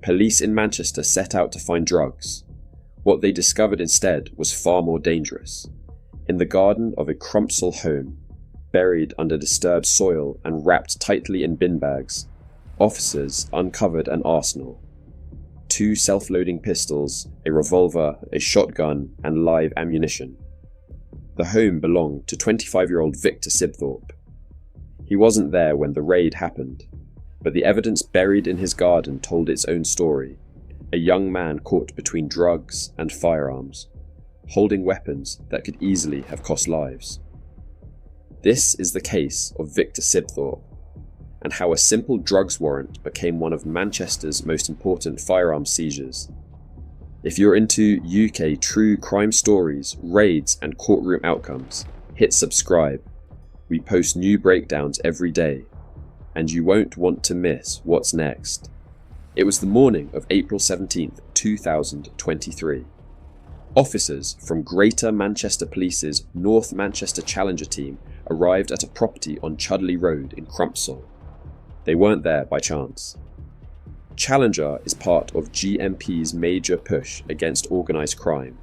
Police in Manchester set out to find drugs. What they discovered instead was far more dangerous. In the garden of a Crumpsall home, buried under disturbed soil and wrapped tightly in bin bags, officers uncovered an arsenal. 2 self-loading pistols, a revolver, a shotgun, and live ammunition. The home belonged to 25-year-old Victor Sibthorpe. He wasn't there when the raid happened, but the evidence buried in his garden told its own story. A young man caught between drugs and firearms, holding weapons that could easily have cost lives. This is the case of Victor Sibthorpe, and how a simple drugs warrant became one of Manchester's most important firearms seizures. If you're into UK true crime stories, raids and courtroom outcomes, hit subscribe. We post new breakdowns every day, and you won't want to miss what's next. It was the morning of April 17th, 2023. Officers from Greater Manchester Police's North Manchester Challenger team arrived at a property on Chudley Road in Crumpsall. They weren't there by chance. Challenger is part of GMP's major push against organised crime,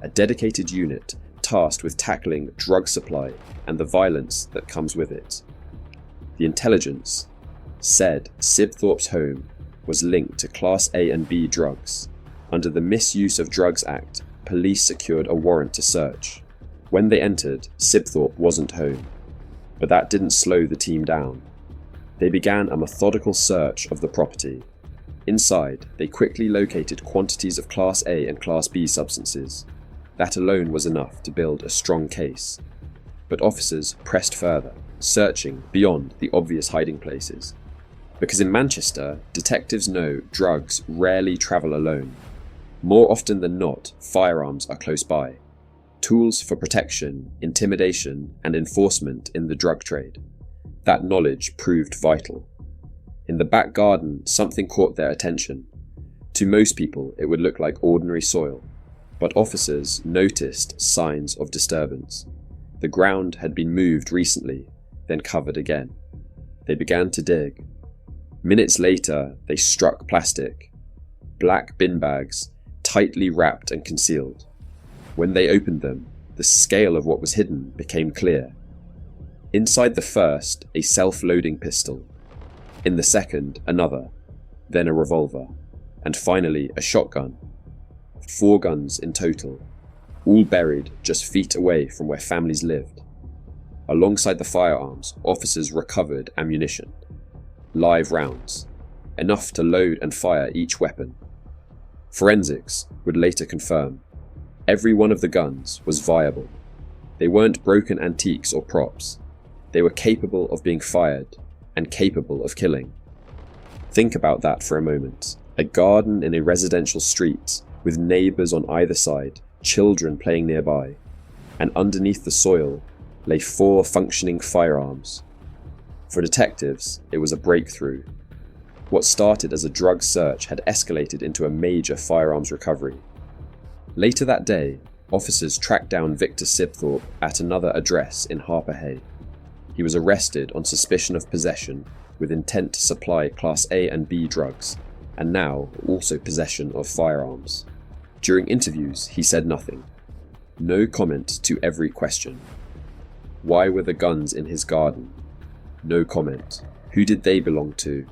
a dedicated unit tasked with tackling drug supply and the violence that comes with it. The intelligence said Sibthorpe's home was linked to Class A and B drugs. Under the Misuse of Drugs Act, police secured a warrant to search. When they entered, Sibthorpe wasn't home, but that didn't slow the team down. They began a methodical search of the property. Inside, they quickly located quantities of Class A and Class B substances. That alone was enough to build a strong case. But officers pressed further, searching beyond the obvious hiding places. Because in Manchester, detectives know drugs rarely travel alone. More often than not, firearms are close by. Tools for protection, intimidation, and enforcement in the drug trade. That knowledge proved vital. In the back garden, something caught their attention. To most people, it would look like ordinary soil, but officers noticed signs of disturbance. The ground had been moved recently, then covered again. They began to dig. Minutes later, they struck plastic. Black bin bags, tightly wrapped and concealed. When they opened them, the scale of what was hidden became clear. Inside the first, a self-loading pistol. In the second, another. Then a revolver. And finally, a shotgun. 4 guns in total, all buried just feet away from where families lived. Alongside the firearms, officers recovered ammunition. Live rounds, enough to load and fire each weapon. Forensics would later confirm every one of the guns was viable. They weren't broken antiques or props. They were capable of being fired and capable of killing. Think about that for a moment. A garden in a residential street with neighbours on either side, children playing nearby, and underneath the soil lay 4 functioning firearms. For detectives, it was a breakthrough. What started as a drug search had escalated into a major firearms recovery. Later that day, officers tracked down Victor Sibthorpe at another address in Harperhay. He was arrested on suspicion of possession with intent to supply Class A and B drugs, and now also possession of firearms. During interviews, he said nothing. No comment to every question. Why were the guns in his garden? No comment. Who did they belong to?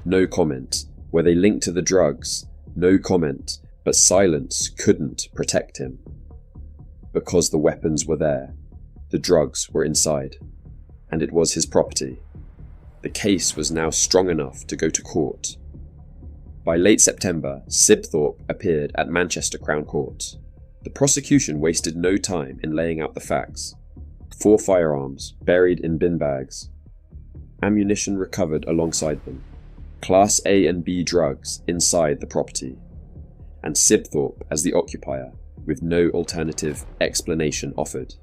No comment. Were they linked to the drugs? No comment. But silence couldn't protect him. Because the weapons were there. The drugs were inside. And it was his property. The case was now strong enough to go to court. By late September, Sibthorpe appeared at Manchester Crown Court. The prosecution wasted no time in laying out the facts. 4 firearms buried in bin bags. Ammunition recovered alongside them. Class A and B drugs inside the property. And Sibthorpe as the occupier, with no alternative explanation offered.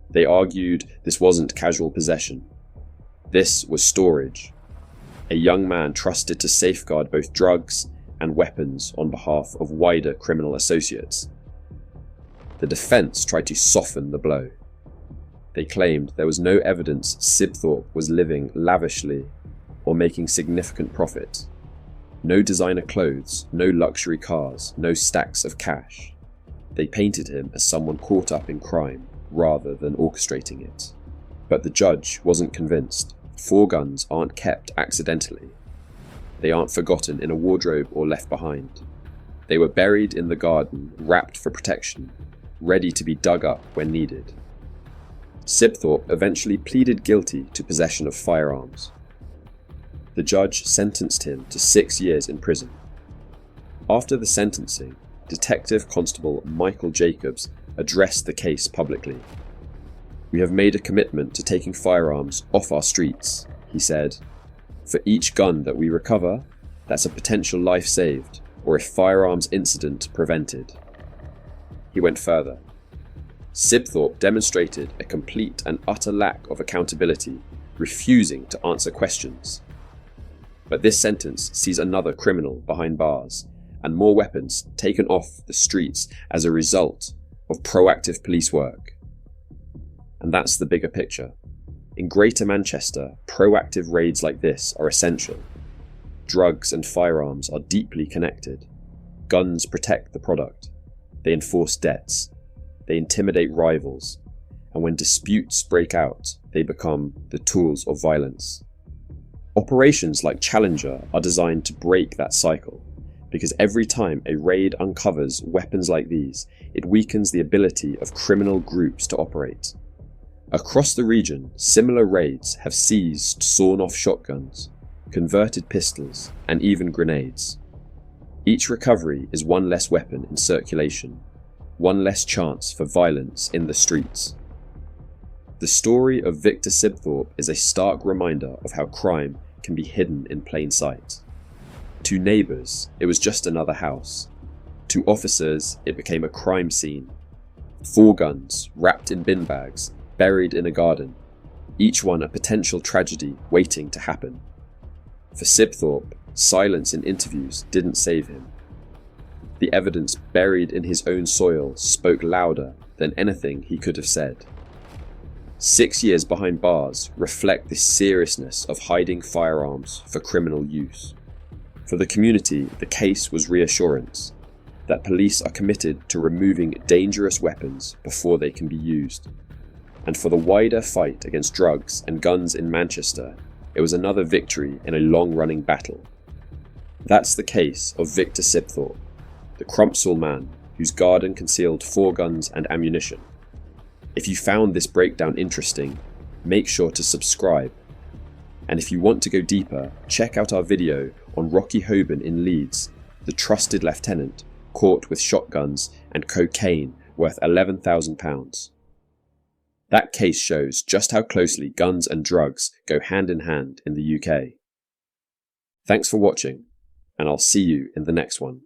They argued this wasn't casual possession. This was storage. A young man trusted to safeguard both drugs and weapons on behalf of wider criminal associates. The defense tried to soften the blow. They claimed there was no evidence Sibthorpe was living lavishly or making significant profit. No designer clothes, no luxury cars, no stacks of cash. They painted him as someone caught up in crime rather than orchestrating it. But the judge wasn't convinced. 4 guns aren't kept accidentally. They aren't forgotten in a wardrobe or left behind. They were buried in the garden, wrapped for protection, ready to be dug up when needed. Sibthorpe eventually pleaded guilty to possession of firearms. The judge sentenced him to 6 years in prison. After the sentencing, Detective Constable Michael Jacobs addressed the case publicly. "We have made a commitment to taking firearms off our streets," he said. "For each gun that we recover, that's a potential life saved or a firearms incident prevented." He went further. Sibthorpe demonstrated a complete and utter lack of accountability, refusing to answer questions. But this sentence sees another criminal behind bars, and more weapons taken off the streets as a result of proactive police work. And that's the bigger picture. In Greater Manchester, proactive raids like this are essential. Drugs and firearms are deeply connected. Guns protect the product. They enforce debts. They intimidate rivals. And when disputes break out, they become the tools of violence. Operations like Challenger are designed to break that cycle, because every time a raid uncovers weapons like these, it weakens the ability of criminal groups to operate. Across the region, similar raids have seized sawn-off shotguns, converted pistols, and even grenades. Each recovery is one less weapon in circulation, one less chance for violence in the streets. The story of Victor Sibthorpe is a stark reminder of how crime can be hidden in plain sight. To neighbours, it was just another house. To officers, it became a crime scene. 4 guns, wrapped in bin bags, buried in a garden, each one a potential tragedy waiting to happen. For Sibthorpe, silence in interviews didn't save him. The evidence buried in his own soil spoke louder than anything he could have said. 6 years behind bars reflect the seriousness of hiding firearms for criminal use. For the community, the case was reassurance that police are committed to removing dangerous weapons before they can be used. And for the wider fight against drugs and guns in Manchester, it was another victory in a long-running battle. That's the case of Victor Sibthorpe, the Crumpsall man whose garden concealed 4 guns and ammunition. If you found this breakdown interesting, make sure to subscribe. And if you want to go deeper, check out our video on Rocky Hoban in Leeds, the trusted lieutenant caught with shotguns and cocaine worth £11,000. That case shows just how closely guns and drugs go hand in hand in the UK. Thanks for watching, and I'll see you in the next one.